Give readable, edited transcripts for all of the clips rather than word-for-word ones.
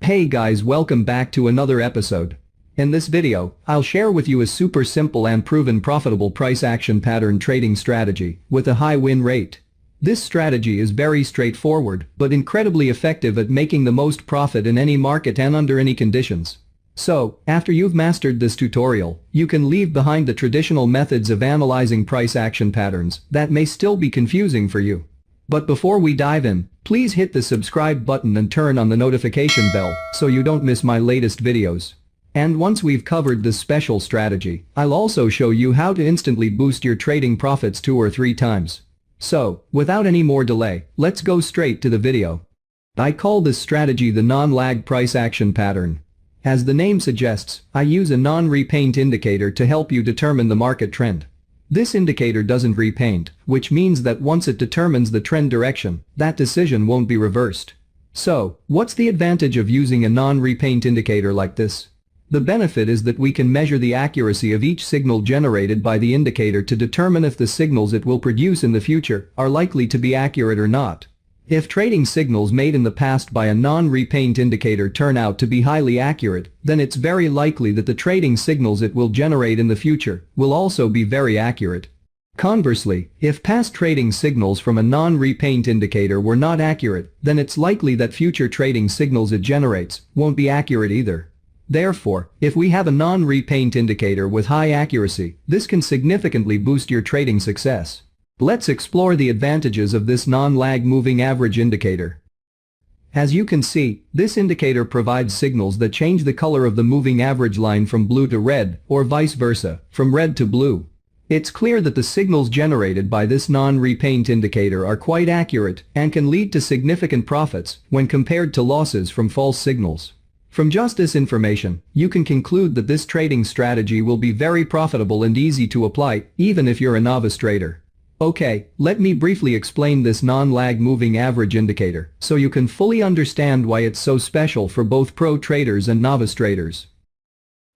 Hey guys, welcome back to another episode. In this video, I'll share with you a super simple and proven profitable price action pattern trading strategy with a high win rate. This strategy is very straightforward but incredibly effective at making the most profit in any market and under any conditions. So, after you've mastered this tutorial, you can leave behind the traditional methods of analyzing price action patterns that may still be confusing for you. But before we dive in, please hit the subscribe button and turn on the notification bell so you don't miss my latest videos. And once we've covered this special strategy, I'll also show you how to instantly boost your trading profits 2 or 3 times. So, without any more delay, let's go straight to the video. I call this strategy the non-lag price action pattern. As the name suggests, I use a non-repaint indicator to help you determine the market trend. This indicator doesn't repaint, which means that once it determines the trend direction, that decision won't be reversed. So, what's the advantage of using a non-repaint indicator like this? The benefit is that we can measure the accuracy of each signal generated by the indicator to determine if the signals it will produce in the future are likely to be accurate or not. If trading signals made in the past by a non-repaint indicator turn out to be highly accurate, then it's very likely that the trading signals it will generate in the future will also be very accurate. Conversely, if past trading signals from a non-repaint indicator were not accurate, then it's likely that future trading signals it generates won't be accurate either. Therefore, if we have a non-repaint indicator with high accuracy, this can significantly boost your trading success. Let's explore the advantages of this non-lag moving average indicator. As you can see, this indicator provides signals that change the color of the moving average line from blue to red, or vice versa, from red to blue. It's clear that the signals generated by this non-repaint indicator are quite accurate and can lead to significant profits when compared to losses from false signals. From just this information, you can conclude that this trading strategy will be very profitable and easy to apply, even if you're a novice trader. Okay, let me briefly explain this non-lag moving average indicator so you can fully understand why it's so special for both pro traders and novice traders.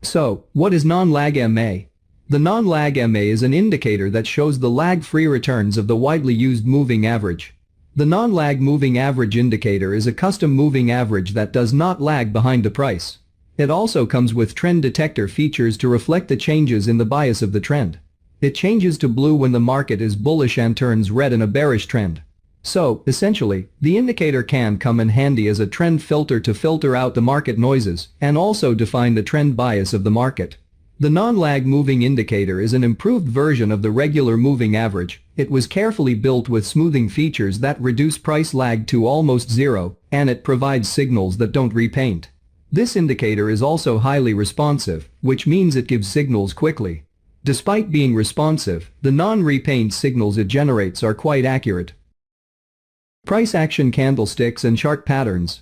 So, what is non-lag MA? The non-lag MA is an indicator that shows the lag-free returns of the widely used moving average. The non-lag moving average indicator is a custom moving average that does not lag behind the price. It also comes with trend detector features to reflect the changes in the bias of the trend. It changes to blue when the market is bullish and turns red in a bearish trend. So, essentially, the indicator can come in handy as a trend filter to filter out the market noises and also define the trend bias of the market. The non-lag moving indicator is an improved version of the regular moving average. It was carefully built with smoothing features that reduce price lag to almost zero, and it provides signals that don't repaint. This indicator is also highly responsive, which means it gives signals quickly. Despite being responsive, the non-repaint signals it generates are quite accurate. Price action candlesticks and chart patterns.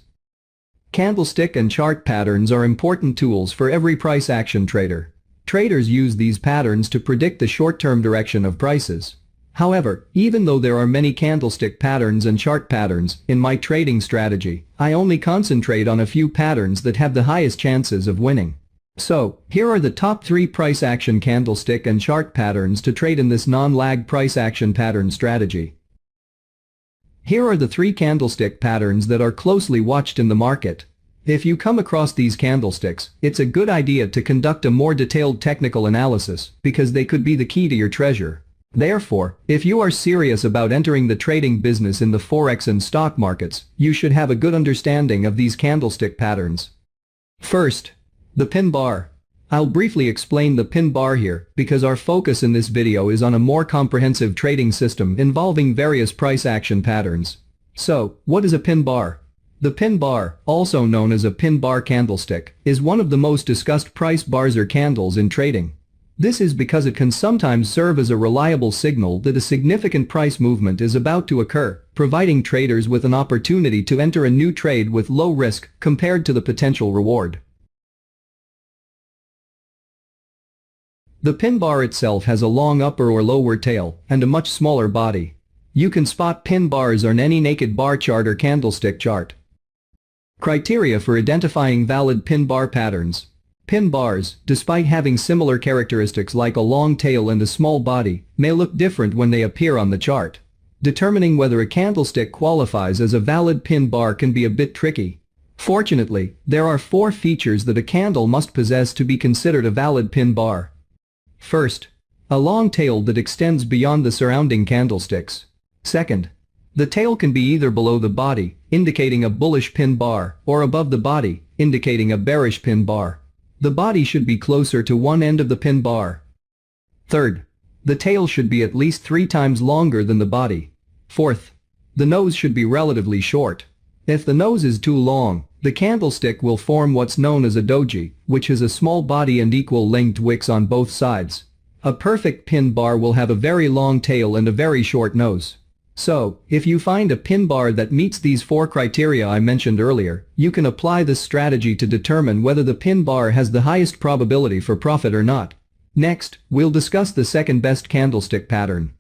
Candlestick and chart patterns are important tools for every price action trader. Traders use these patterns to predict the short-term direction of prices. However, even though there are many candlestick patterns and chart patterns in my trading strategy, I only concentrate on a few patterns that have the highest chances of winning. So, here are the top 3 price action candlestick and chart patterns to trade in this non-lag price action pattern strategy. Here are the 3 candlestick patterns that are closely watched in the market. If you come across these candlesticks, it's a good idea to conduct a more detailed technical analysis because they could be the key to your treasure. Therefore, if you are serious about entering the trading business in the forex and stock markets, you should have a good understanding of these candlestick patterns. First, the pin bar. I'll briefly explain the pin bar here because our focus in this video is on a more comprehensive trading system involving various price action patterns. So, what is a pin bar? The pin bar, also known as a pin bar candlestick, is one of the most discussed price bars or candles in trading. This is because it can sometimes serve as a reliable signal that a significant price movement is about to occur, providing traders with an opportunity to enter a new trade with low risk compared to the potential reward. The pin bar itself has a long upper or lower tail and a much smaller body. You can spot pin bars on any naked bar chart or candlestick chart. Criteria for identifying valid pin bar patterns. Pin bars, despite having similar characteristics like a long tail and a small body, may look different when they appear on the chart. Determining whether a candlestick qualifies as a valid pin bar can be a bit tricky. Fortunately, there are 4 features that a candle must possess to be considered a valid pin bar. First, a long tail that extends beyond the surrounding candlesticks. Second, the tail can be either below the body, indicating a bullish pin bar, or above the body, indicating a bearish pin bar. The body should be closer to one end of the pin bar. Third, the tail should be at least 3 times longer than the body. Fourth, the nose should be relatively short. If the nose is too long, the candlestick will form what's known as a doji, which is a small body and equal-length wicks on both sides. A perfect pin bar will have a very long tail and a very short nose. So, if you find a pin bar that meets these 4 criteria I mentioned earlier, you can apply this strategy to determine whether the pin bar has the highest probability for profit or not. Next, we'll discuss the second best candlestick pattern.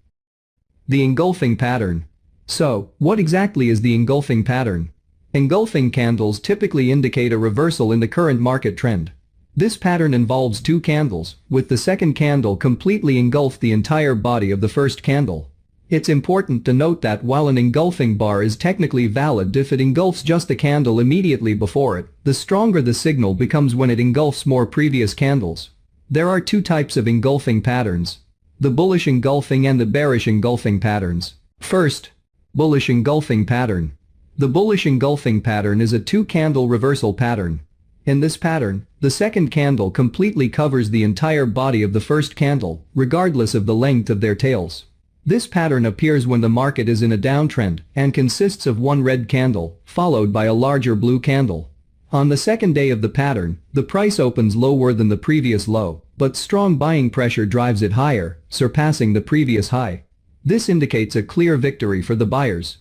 The engulfing pattern. So, what exactly is the engulfing pattern? Engulfing candles typically indicate a reversal in the current market trend. This pattern involves 2 candles, with the second candle completely engulf the entire body of the first candle. It's important to note that while an engulfing bar is technically valid if it engulfs just the candle immediately before it, the stronger the signal becomes when it engulfs more previous candles. There are 2 types of engulfing patterns: the bullish engulfing and the bearish engulfing patterns. First, bullish engulfing pattern. The bullish engulfing pattern is a 2-candle reversal pattern. In this pattern, the second candle completely covers the entire body of the first candle, regardless of the length of their tails. This pattern appears when the market is in a downtrend and consists of 1 red candle, followed by a larger blue candle. On the second day of the pattern, the price opens lower than the previous low, but strong buying pressure drives it higher, surpassing the previous high. This indicates a clear victory for the buyers.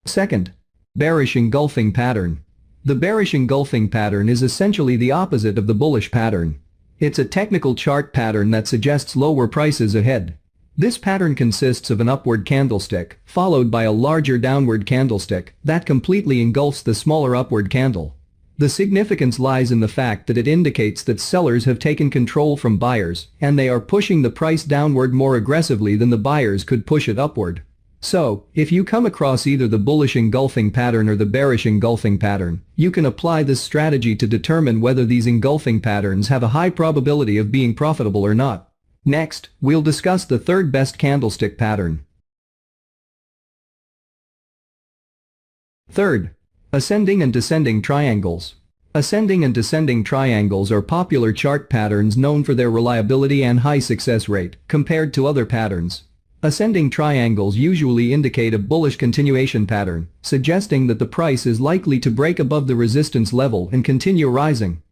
Second, bearish engulfing pattern. The bearish engulfing pattern is essentially the opposite of the bullish pattern. It's a technical chart pattern that suggests lower prices ahead. This pattern consists of an upward candlestick, followed by a larger downward candlestick that completely engulfs the smaller upward candle. The significance lies in the fact that it indicates that sellers have taken control from buyers, and they are pushing the price downward more aggressively than the buyers could push it upward. So, if you come across either the bullish engulfing pattern or the bearish engulfing pattern, you can apply this strategy to determine whether these engulfing patterns have a high probability of being profitable or not. Next, we'll discuss the third best candlestick pattern. Third, ascending and descending triangles. Ascending and descending triangles are popular chart patterns known for their reliability and high success rate compared to other patterns. Ascending triangles usually indicate a bullish continuation pattern, suggesting that the price is likely to break above the resistance level and continue rising.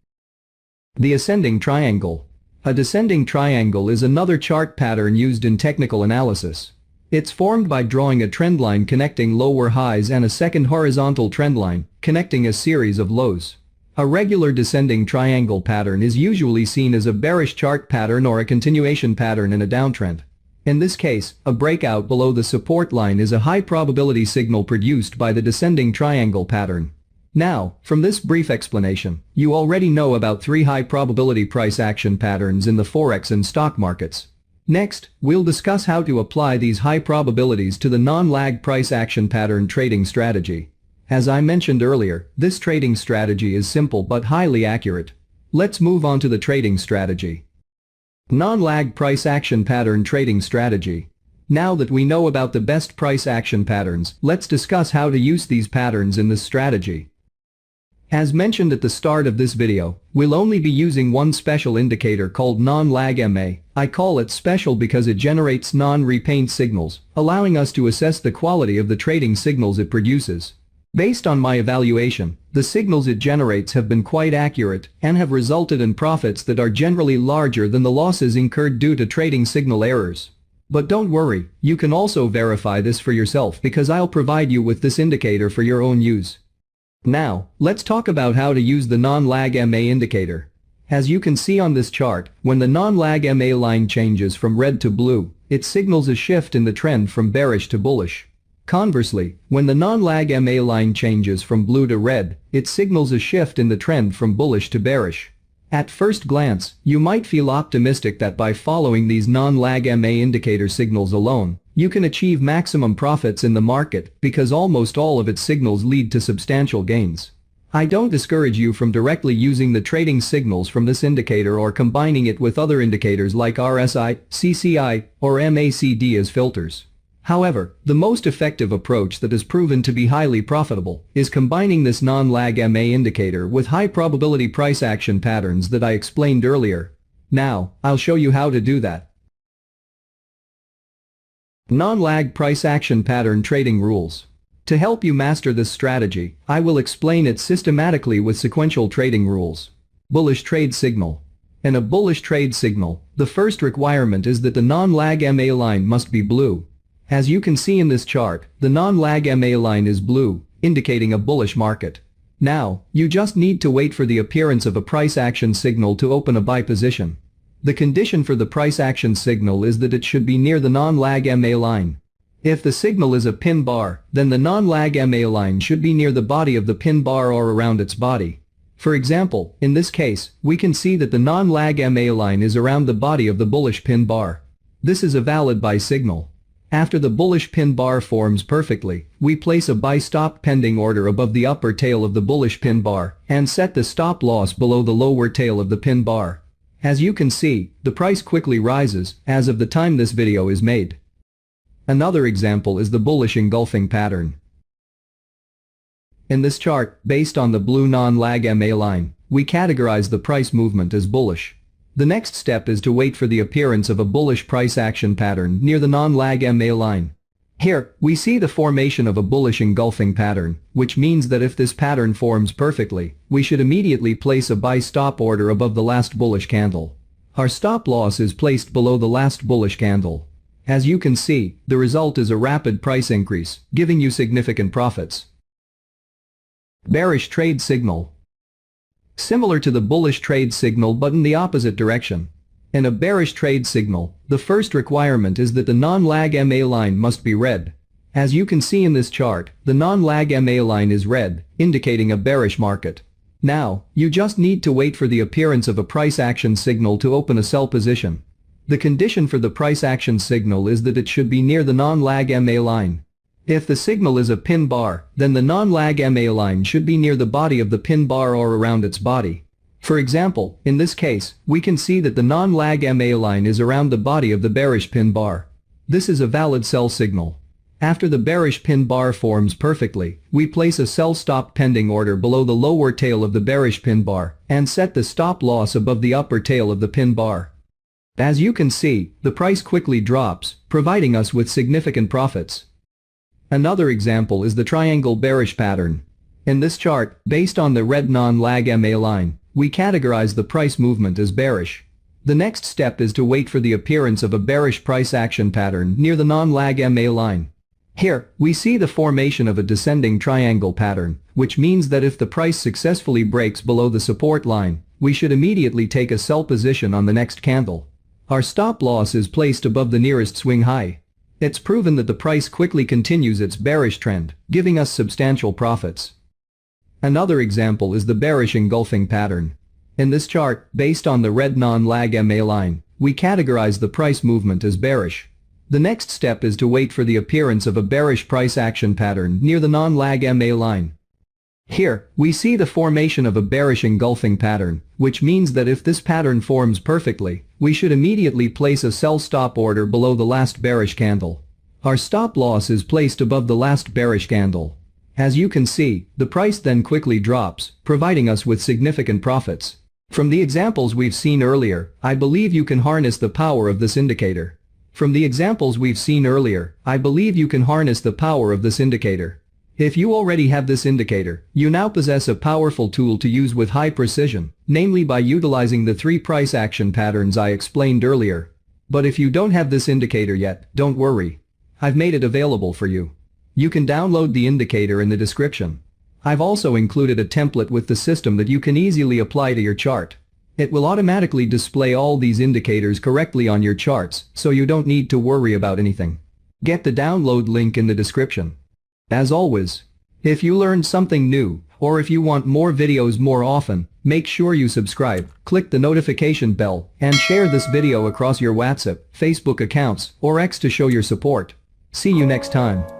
The ascending triangle. A descending triangle is another chart pattern used in technical analysis. It's formed by drawing a trendline connecting lower highs and a second horizontal trendline, connecting a series of lows. A regular descending triangle pattern is usually seen as a bearish chart pattern or a continuation pattern in a downtrend. In this case, a breakout below the support line is a high probability signal produced by the descending triangle pattern. Now, from this brief explanation, you already know about 3 high probability price action patterns in the forex and stock markets. Next, we'll discuss how to apply these high probabilities to the non-lag price action pattern trading strategy. As I mentioned earlier, this trading strategy is simple but highly accurate. Let's move on to the trading strategy. Non-lag price action pattern trading strategy. Now that we know about the best price action patterns, let's discuss how to use these patterns in this strategy. As mentioned at the start of this video, we'll only be using one special indicator called non-lag MA. I call it special because it generates non-repaint signals, allowing us to assess the quality of the trading signals it produces. Based on my evaluation, the signals it generates have been quite accurate and have resulted in profits that are generally larger than the losses incurred due to trading signal errors. But don't worry, you can also verify this for yourself because I'll provide you with this indicator for your own use. Now, let's talk about how to use the non-lag MA indicator. As you can see on this chart, when the non-lag MA line changes from red to blue, it signals a shift in the trend from bearish to bullish. Conversely, when the non-lag MA line changes from blue to red, it signals a shift in the trend from bullish to bearish. At first glance, you might feel optimistic that by following these non-lag MA indicator signals alone, You can achieve maximum profits in the market because almost all of its signals lead to substantial gains. I don't discourage you from directly using the trading signals from this indicator or combining it with other indicators like RSI, CCI, or MACD as filters. However, the most effective approach that has proven to be highly profitable is combining this non-lag MA indicator with high probability price action patterns that I explained earlier. Now, I'll show you how to do that. Non-lag price action pattern trading rules. To help you master this strategy, I will explain it systematically with sequential trading rules. Bullish trade signal. In a bullish trade signal, the first requirement is that the non-lag MA line must be blue. As you can see in this chart, the non-lag MA line is blue, indicating a bullish market. Now, you just need to wait for the appearance of a price action signal to open a buy position. The condition for the price action signal is that it should be near the non-lag MA line. If the signal is a pin bar, then the non-lag MA line should be near the body of the pin bar or around its body. For example, in this case, we can see that the non-lag MA line is around the body of the bullish pin bar. This is a valid buy signal. After the bullish pin bar forms perfectly, we place a buy stop pending order above the upper tail of the bullish pin bar and set the stop loss below the lower tail of the pin bar. As you can see, the price quickly rises as of the time this video is made. Another example is the bullish engulfing pattern. In this chart, based on the blue non-lag MA line, we categorize the price movement as bullish. The next step is to wait for the appearance of a bullish price action pattern near the non-lag MA line. Here, we see the formation of a bullish engulfing pattern, which means that if this pattern forms perfectly, we should immediately place a buy stop order above the last bullish candle. Our stop loss is placed below the last bullish candle. As you can see, the result is a rapid price increase, giving you significant profits. Bearish trade signal. Similar to the bullish trade signal but in the opposite direction. In a bearish trade signal, the first requirement is that the non-lag MA line must be red. As you can see in this chart, the non-lag MA line is red, indicating a bearish market. Now, you just need to wait for the appearance of a price action signal to open a sell position. The condition for the price action signal is that it should be near the non-lag MA line. If the signal is a pin bar, then the non-lag MA line should be near the body of the pin bar or around its body. For example, in this case, we can see that the non-lag MA line is around the body of the bearish pin bar. This is a valid sell signal. After the bearish pin bar forms perfectly, we place a sell stop pending order below the lower tail of the bearish pin bar and set the stop loss above the upper tail of the pin bar. As you can see, the price quickly drops, providing us with significant profits. Another example is the triangle bearish pattern. In this chart, based on the red non-lag MA line, we categorize the price movement as bearish. The next step is to wait for the appearance of a bearish price action pattern near the non-lag MA line. Here, we see the formation of a descending triangle pattern, which means that if the price successfully breaks below the support line, we should immediately take a sell position on the next candle. Our stop loss is placed above the nearest swing high. It's proven that the price quickly continues its bearish trend, giving us substantial profits. Another example is the bearish engulfing pattern. In this chart, based on the red non-lag MA line, we categorize the price movement as bearish. The next step is to wait for the appearance of a bearish price action pattern near the non-lag MA line. Here, we see the formation of a bearish engulfing pattern, which means that if this pattern forms perfectly, we should immediately place a sell stop order below the last bearish candle. Our stop loss is placed above the last bearish candle. As you can see, the price then quickly drops, providing us with significant profits. From the examples we've seen earlier, I believe you can harness the power of this indicator. If you already have this indicator, you now possess a powerful tool to use with high precision, namely by utilizing the 3 price action patterns I explained earlier. But if you don't have this indicator yet, don't worry. I've made it available for you. You can download the indicator in the description. I've also included a template with the system that you can easily apply to your chart. It will automatically display all these indicators correctly on your charts, so you don't need to worry about anything. Get the download link in the description. As always, if you learned something new, or if you want more videos more often, make sure you subscribe, click the notification bell, and share this video across your WhatsApp, Facebook accounts, or X to show your support. See you next time.